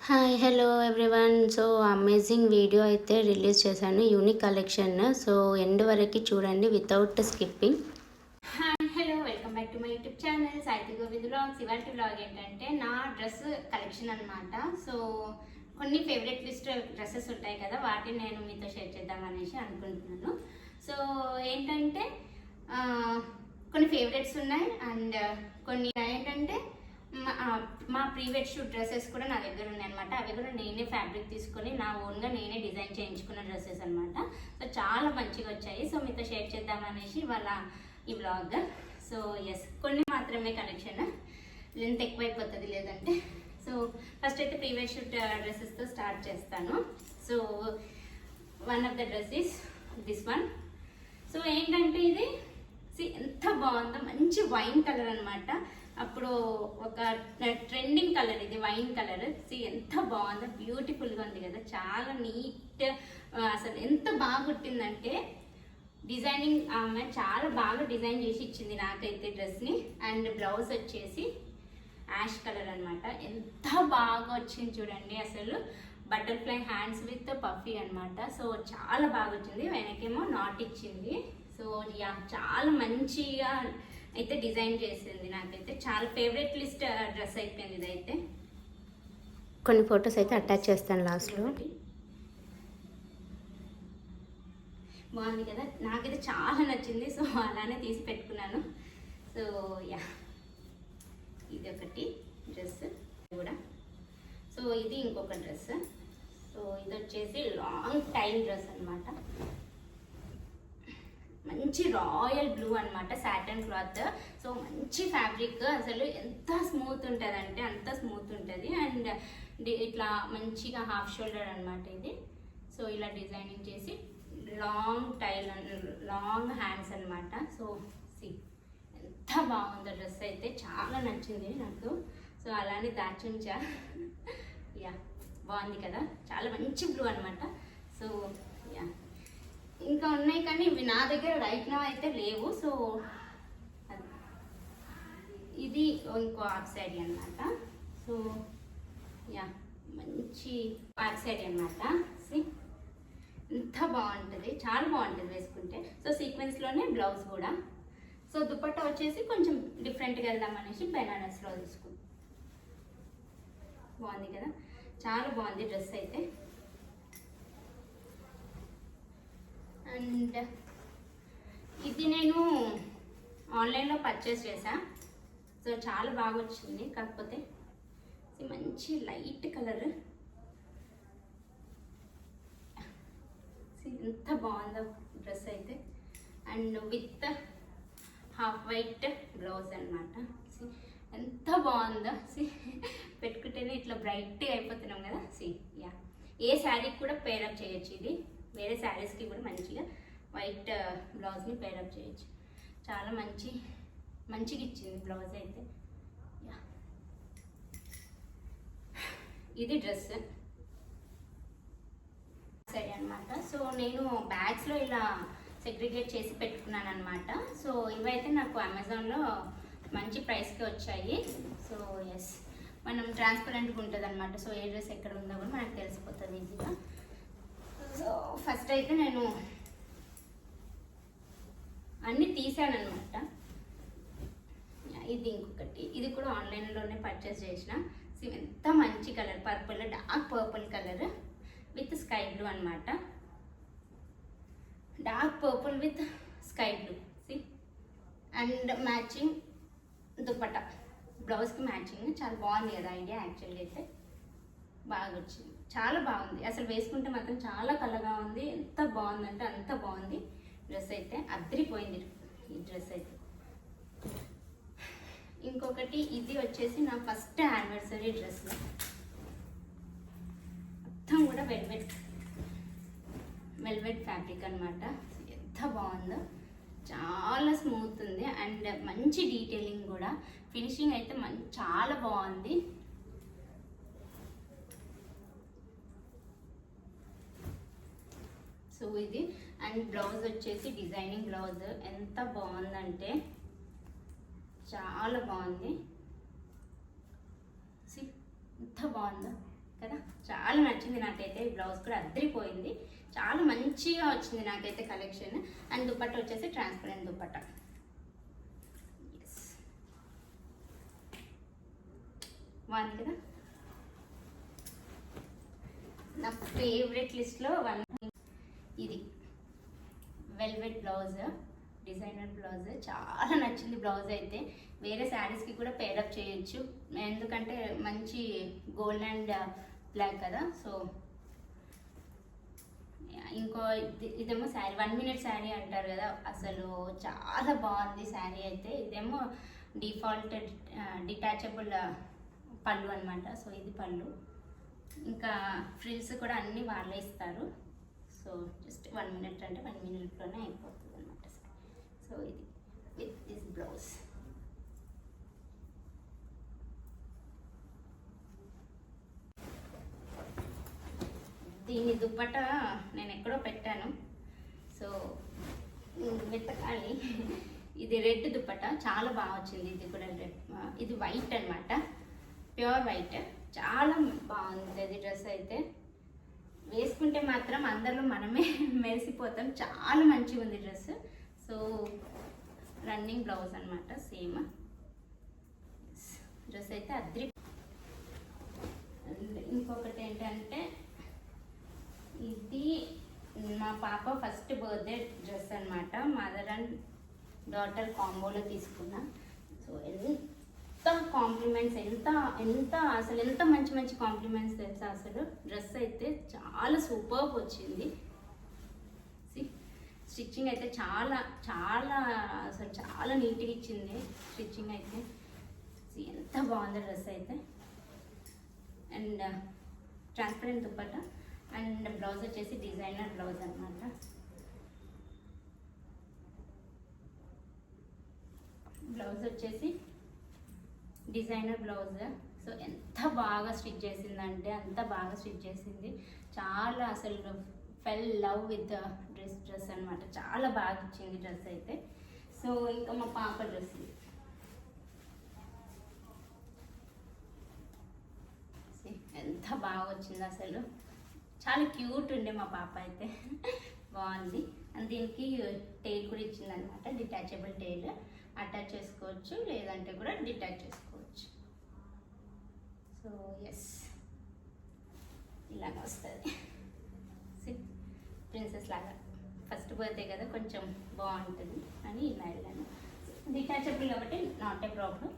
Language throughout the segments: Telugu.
Hi hello everyone. So amazing video అయితే రిలీజ్ చేశాను, యూనిక్ కలెక్షన్. సో ఎండ్ వరకు చూడండి without skipping. Hi hello welcome back to my YouTube channel Sahithi Govind vlogs. ఇవాళ వ్లాగ్ ఏంటంటే నా డ్రెస్ కలెక్షన్ అనమాట. సో కొన్ని ఫేవరెట్ లిస్ట్ డ్రెస్సెస్ ఉంటాయి కదా, వాటిని నేను మీతో షేర్ చేద్దామనేసి అనుకుంటున్నాను. సో ఏంటంటే కొన్ని ఫేవరెట్స్ ఉన్నాయి అండ్ కొన్ని ఏంటంటే మా ప్రీవియస్ షూట్ డ్రెస్సెస్ కూడా నా దగ్గర ఉన్నాయి అనమాట. అవి కూడా నేనే ఫ్యాబ్రిక్ తీసుకొని నా ఓన్గా నేనే డిజైన్ చేయించుకున్న డ్రెస్సెస్ అనమాట. సో చాలా మంచిగా వచ్చాయి. సో మీతో షేర్ చేద్దామనేసి ఇవాళ ఈ వ్లాగ్. సో ఎస్, కొన్ని మాత్రమే కలెక్షన్, లెంత్ ఎక్కువైపోతుంది లేదంటే. సో ఫస్ట్ అయితే ప్రీవియస్ షూట్ డ్రెస్సెస్తో స్టార్ట్ చేస్తాను. So one of the dress is this one. So ఏంటంటే ఇది ఎంత బాగుందో, మంచి వైన్ కలర్ అనమాట. అప్పుడు ఒక ట్రెండింగ్ కలర్ ఇది, వైన్ కలర్. ఎంత బాగుందో, బ్యూటిఫుల్గా ఉంది కదా, చాలా నీట్. అసలు ఎంత బాగా కుట్టిందంటే డిజైనింగ్ ఆమె చాలా బాగా డిజైన్ చేసి ఇచ్చింది నాకైతే డ్రెస్ని. అండ్ బ్లౌజ్ వచ్చేసి యాష్ కలర్ అనమాట. ఎంత బాగా వచ్చింది చూడండి, అసలు బటర్ఫ్లై హ్యాండ్స్ విత్ పఫీ అనమాట. సో చాలా బాగా వచ్చింది. వెనకేమో నాట్ ఇచ్చింది. సో యా, చాలా మంచిగా అయితే డిజైన్ చేసింది. నాకైతే చాలా ఫేవరెట్ లిస్ట్ డ్రెస్ అయిపోయింది ఇదైతే. కొన్ని ఫొటోస్ అయితే అటాచ్ చేస్తాను లాస్ట్లో. బాగుంది కదా, నాకైతే చాలా నచ్చింది. సో అలానే తీసి పెట్టుకున్నాను. సో యా, ఇది ఒకటి డ్రెస్ కూడా. సో ఇది ఇంకొక డ్రెస్. సో ఇది వచ్చేసి లాంగ్ టైం డ్రెస్ అనమాట. మంచి రాయల్ బ్లూ అనమాట, సాటన్ క్లాత్. సో మంచి ఫ్యాబ్రిక్, అసలు ఎంత స్మూత్ ఉంటుంది అంటే అంత స్మూత్ ఉంటుంది. అండ్ ఇట్లా మంచిగా హాఫ్ షోల్డర్ అనమాట ఇది. సో ఇలా డిజైనింగ్ చేసి లాంగ్ టైల్, లాంగ్ హ్యాండ్స్ అనమాట. సో ఎంత బాగుందో డ్రెస్ అయితే, చాలా నచ్చింది నాకు. సో అలానే దాచుంచా. యా, బాగుంది కదా, చాలా మంచి బ్లూ అనమాట. సో యా, ఇంకా ఉన్నాయి కానీ ఇవి నా దగ్గర రైట్ నా అయితే లేవు. సో ఇది ఇంకో ఆఫ్ సైడ్ అనమాట. సో యా, మంచి ఆఫ్ సైడ్ అనమాట. ఎంత బాగుంటుంది, చాలా బాగుంటుంది వేసుకుంటే. సో సీక్వెన్స్లోనే బ్లౌజ్ కూడా. సో దుపట్టా వచ్చేసి కొంచెం డిఫరెంట్గా వెళ్దాం అనేసి బెనారస్లో తీసుకుంటాం. బాగుంది కదా, చాలా బాగుంది డ్రెస్ అయితే. అండ్ ఇది నేను ఆన్లైన్లో పర్చేస్ చేసా. సో చాలా బాగా వచ్చింది. కాకపోతే మంచి లైట్ కలర్. ఎంత బాగుందో డ్రెస్ అయితే. And with half white blouse అనమాట. ఎంత బాగుందో, పెట్టుకుంటేనే ఇట్లా బ్రైట్గా అయిపోతున్నాం కదా. యా, ఏ శారీకి కూడా పేరప్ చేయొచ్చు ఇది. వేరే శారీస్కి కూడా మంచిగా వైట్ బ్లౌజ్ని పేరప్ చేయొచ్చు. చాలా మంచిగా ఇచ్చింది బ్లౌజ్ అయితే. యా, ఇది డ్రెస్ సరే అనమాట. సో నేను బ్యాగ్స్లో ఇలా సెగ్రిగేట్ చేసి పెట్టుకున్నాను అనమాట. సో ఇవైతే నాకు అమెజాన్లో మంచి ప్రైస్కి వచ్చాయి. సో ఎస్, మనం ట్రాన్స్పరెంట్గా ఉంటుంది అనమాట. సో ఏ డ్రెస్ ఎక్కడ ఉందో కూడా మనకు తెలిసిపోతుంది ఈజీగా. సో ఫస్ట్ అయితే నేను అన్నీ తీసాను అనమాట. ఇది ఇంకొకటి, ఇది కూడా ఆన్లైన్లోనే పర్చేస్ చేసిన. ఎంత మంచి colour, purple, dark purple colour with sky blue అనమాట. Dark purple with sky blue. And matching dupatta, బ్లౌజ్కి మ్యాచింగ్. చాలా బాగుంది కదా ఐడియా. యాక్చువల్గా అయితే బాగా వచ్చింది, చాలా బాగుంది. అసలు వేసుకుంటే మాత్రం చాలా కలగా ఉంది. ఎంత బాగుందంటే అంత బాగుంది డ్రెస్ అయితే. అద్దరిపోయింది ఈ డ్రెస్ అయితే. ఇంకొకటి, ఇది వచ్చేసి నా ఫస్ట్ యానివర్సరీ డ్రెస్. మొత్తం కూడా వెల్వెట్ ఫ్యాబ్రిక్ అనమాట. ఎంత బాగుందో, చాలా స్మూత్ ఉంది. అండ్ మంచి డీటెయిలింగ్ కూడా, ఫినిషింగ్ అయితే చాలా బాగుంది. సో ఇది. అండ్ బ్లౌజ్ వచ్చేసి డిజైనింగ్ బ్లౌజ్. ఎంత బాగుందంటే చాలా బాగుంది. ఎంత బాగుందో కదా, చాలా నచ్చింది నాకైతే. ఈ బ్లౌజ్ కూడా అద్దరిపోయింది, చాలా మంచిగా వచ్చింది నాకైతే కలెక్షన్. అండ్ దుపట్టా వచ్చేసి ట్రాన్స్పరెంట్ దుపట్టా. బాగుంది కదా. నా ఫేవరెట్ లిస్ట్లో ఇది వెల్వెట్ బ్లౌజ్, డిజైనర్ బ్లౌజ్. చాలా నచ్చింది బ్లౌజ్ అయితే. వేరే శారీస్కి కూడా పేరప్ చేయొచ్చు, ఎందుకంటే మంచి గోల్డ్ అండ్ బ్లాక్ కదా. సో ఇంకో ఇదేమో శారీ 1 minute శారీ అంటారు కదా, అసలు చాలా బాగుంది శారీ అయితే. ఇదేమో డిఫాల్ట్ డిటాచబుల్ పళ్ళు అనమాట. సో ఇది పళ్ళు, ఇంకా ఫ్రిల్స్ కూడా అన్నీ వాళ్ళే ఇస్తారు. సో జస్ట్ 1 minute అంటే 1 minuteలోనే అయిపోతుంది అనమాట. సో ఇది విత్ దిస్ బ్లౌజ్. దీని దుప్పట నేను ఎక్కడో పెట్టాను, సో వెతకాలి. ఇది రెడ్ దుప్పట, చాలా బాగా వచ్చింది. ఇది కూడా రెడ్, ఇది వైట్ అనమాట, ప్యూర్ వైట్. చాలా బాగుంది అది డ్రెస్ అయితే. వేసుకుంటే మాత్రం అందరిలో మనమే మెరిసిపోతాం. చాలా మంచిగా ఉంది డ్రెస్. సో రన్నింగ్ బ్లౌజ్ అనమాట, సేమ్ డ్రెస్ అయితే అద్రి. ఇంకొకటి ఏంటంటే, ఇది మా పాప ఫస్ట్ బర్త్డే డ్రెస్ అనమాట. మదర్ అండ్ డాటర్ కాంబోలో తీసుకున్నా. సో ఎంత కాంప్లిమెంట్స్, ఎంత అసలు ఎంత మంచి మంచి కాంప్లిమెంట్స్ తెలుసా అసలు. డ్రెస్ అయితే చాలా సూపర్బ్ వచ్చింది. స్టిచ్చింగ్ అయితే చాలా చాలా అసలు చాలా నీట్గా ఇచ్చింది స్టిచ్చింగ్ అయితే. ఎంత బాగుంది డ్రెస్ అయితే. And transparent dupatta and blouse వచ్చేసి డిజైనర్ బ్లౌజ్ అనమాట. బ్లౌజ్ వచ్చేసి డిజైనర్ బ్లౌజ్. సో ఎంత బాగా స్టిచ్ చేసిందంటే అంత బాగా స్టిచ్ చేసింది. చాలా అసలు ఫెల్ లవ్ విత్ డ్రెస్ అనమాట. చాలా బాగా ఇచ్చింది డ్రెస్ అయితే. సో ఇంకా మా పాప డ్రెస్ ఎంత బాగా వచ్చింది అసలు. చాలా క్యూట్ ఉండే మా పాప అయితే. బాగుంది. అండ్ దీనికి టైల్ కూడా ఇచ్చింది అనమాట, డిటాచబుల్ టైల్. అటాచ్ చేసుకోవచ్చు, లేదంటే కూడా డిటాచ్ చేసుకోవచ్చు. సో ఎస్, ఇలాగ వస్తుంది ప్రిన్సెస్ లాగా. ఫస్ట్ బర్త్డే కదా, కొంచెం బాగుంటుంది అని ఇలా వెళ్ళాను. డిటాచబుల్ కాబట్టి నాట్ ఏ ప్రాబ్లం,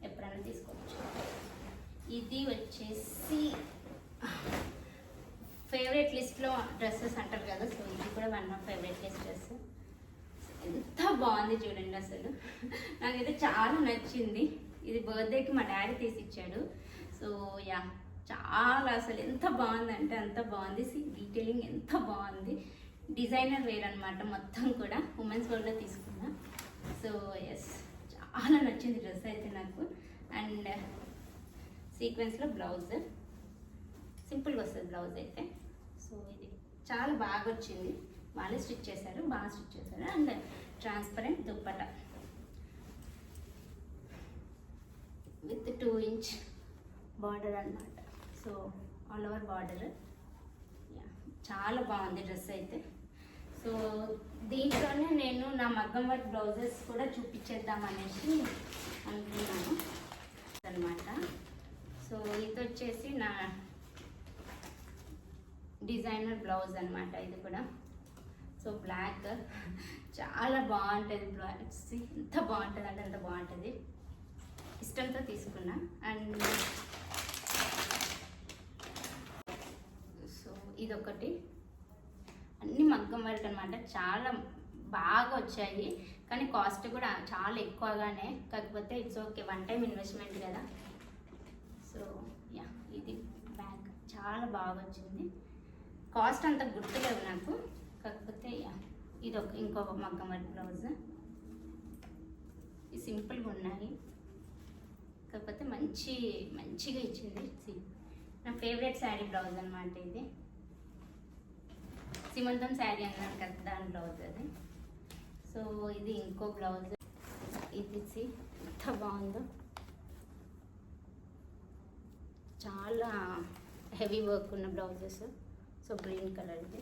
ఎప్పుడైనా తీసుకోవచ్చు. ఇది వచ్చేసి ఫేవరెట్ లిస్ట్లో డ్రెస్సెస్ అంటారు కదా, సో ఇది కూడా one of favourite list dress. ఎంత బాగుంది చూడండి అసలు. నాకైతే చాలా నచ్చింది. ఇది బర్త్డేకి మా డాడీ తీసిచ్చాడు. సో యా, చాలా అసలు ఎంత బాగుందంటే అంత బాగుంది. డీటెయిలింగ్ ఎంత బాగుంది. డిజైనర్ వేర్ అనమాట మొత్తం కూడా. ఉమెన్స్ వరల్డ్లో తీసుకున్నా. సో ఎస్, చాలా నచ్చింది డ్రెస్ అయితే నాకు. అండ్ సీక్వెన్స్లో బ్లౌజ్ సింపుల్గా వస్తుంది బ్లౌజ్ అయితే. సో ఇది చాలా బాగా వచ్చింది. వాళ్ళే స్టిచ్ చేశారు, బాగా స్టిచ్ చేశారు. And transparent dupatta with 2 inch border అనమాట. So all over border. చాలా బాగుంది డ్రెస్ అయితే. సో దీంట్లోనే నేను నా మగ్గం వర్క్ బ్లౌజెస్ కూడా చూపించేద్దాం అనేసి అనుకున్నాను అనమాట. సో ఇది వచ్చేసి నా డిజైనర్ బ్లౌజ్ అనమాట. ఇది కూడా సో బ్లాక్, చాలా బాగుంటుంది బ్లౌజ్. ఎంత బాగుంటుంది అంటే అంత బాగుంటుంది. ఇష్టంతో తీసుకున్నా. అండ్ సో ఇదొకటి, అన్ని మగ్గం వర్క్ అనమాట. చాలా బాగా వచ్చాయి, కానీ కాస్ట్ కూడా చాలా ఎక్కువగానే. కాకపోతే it's okay, one time investment కదా. సో యా, ఇది బ్యాగ్ చాలా బాగా వచ్చింది. కాస్ట్ అంత గుర్తులేవు నాకు, కాకపోతే యా, ఇది ఇంకొక మగ్గం వర్క్ బ్లౌజ్. ఇది సింపుల్గా ఉన్నాయి, కాకపోతే మంచిగా ఇచ్చింది. నా ఫేవరెట్ శారీ బ్లౌజ్ అనమాట ఇది. సిమంతం శారీ అన్నాను కదా, దాని బ్లౌజ్ అది. సో ఇది ఇంకో బ్లౌజ్. ఇది ఎంత బాగుందో, చాలా హెవీ వర్క్ ఉన్న బ్లౌజెస్. సో గ్రీన్ కలర్ ఇది.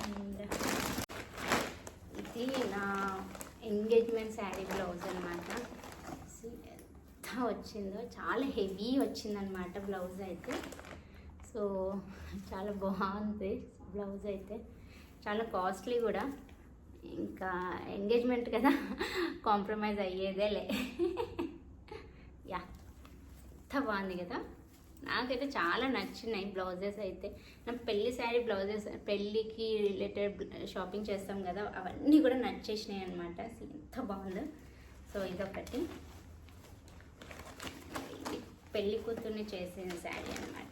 అండ్ ఇది నా ఎంగేజ్మెంట్ శారీ బ్లౌజ్ అనమాట. ఎంత వచ్చిందో, చాలా హెవీ వచ్చిందనమాట బ్లౌజ్ అయితే. సో చాలా బాగుంది బ్లౌజ్ అయితే, చాలా కాస్ట్లీ కూడా. ఇంకా ఎంగేజ్మెంట్ కదా, కాంప్రమైజ్ అయ్యేదేలే. యా, ఎంత బాగుంది కదా. నాకైతే చాలా నచ్చినాయి బ్లౌజెస్ అయితే. నా పెళ్లి శారీ బ్లౌజెస్, పెళ్ళికి రిలేటెడ్ షాపింగ్ చేస్తాం కదా, అవన్నీ కూడా నచ్చేసినాయి అనమాట. ఎంత బాగుందో. సో ఇదొకటి, ఇది పెళ్లి కూతుర్ని చేసిన శారీ అనమాట.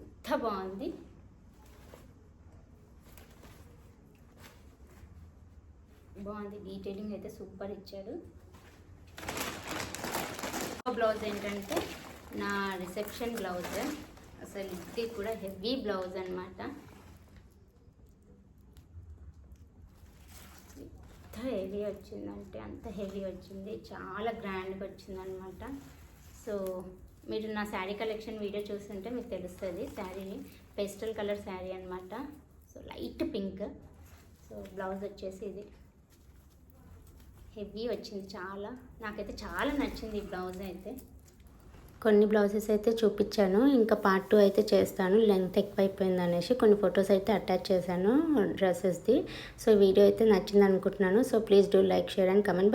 ఎంత బాగుంది. బాగుంది, డీటెయిలింగ్ అయితే సూపర్ ఇచ్చాడు. బ్లౌజ్ ఏంటంటే నా రిసెప్షన్ బ్లౌజ్. అసలు ఇది కూడా హెవీ బ్లౌజ్ అనమాట. ఎంత హెవీ వచ్చిందంటే అంత హెవీ వచ్చింది, చాలా గ్రాండ్గా వచ్చిందనమాట. సో మీరు నా శారీ కలెక్షన్ వీడియో చూస్తుంటే మీకు తెలుస్తుంది. శారీ పేస్టల్ కలర్ శారీ అనమాట. So light pink. So blouse వచ్చేసి ఇది హెవీ వచ్చింది చాలా. నాకైతే చాలా నచ్చింది ఈ బ్లౌజ్ అయితే. కొన్ని బ్లౌజెస్ అయితే చూపించాను, ఇంకా పార్ట్ 2 అయితే చేస్తాను. లెంగ్త్ ఎక్కువైపోయింది అనేసి కొన్ని ఫొటోస్ అయితే అటాచ్ చేశాను డ్రెస్సెస్ది. సో వీడియో అయితే నచ్చింది అనుకుంటున్నాను. So please do like, share and comment. By.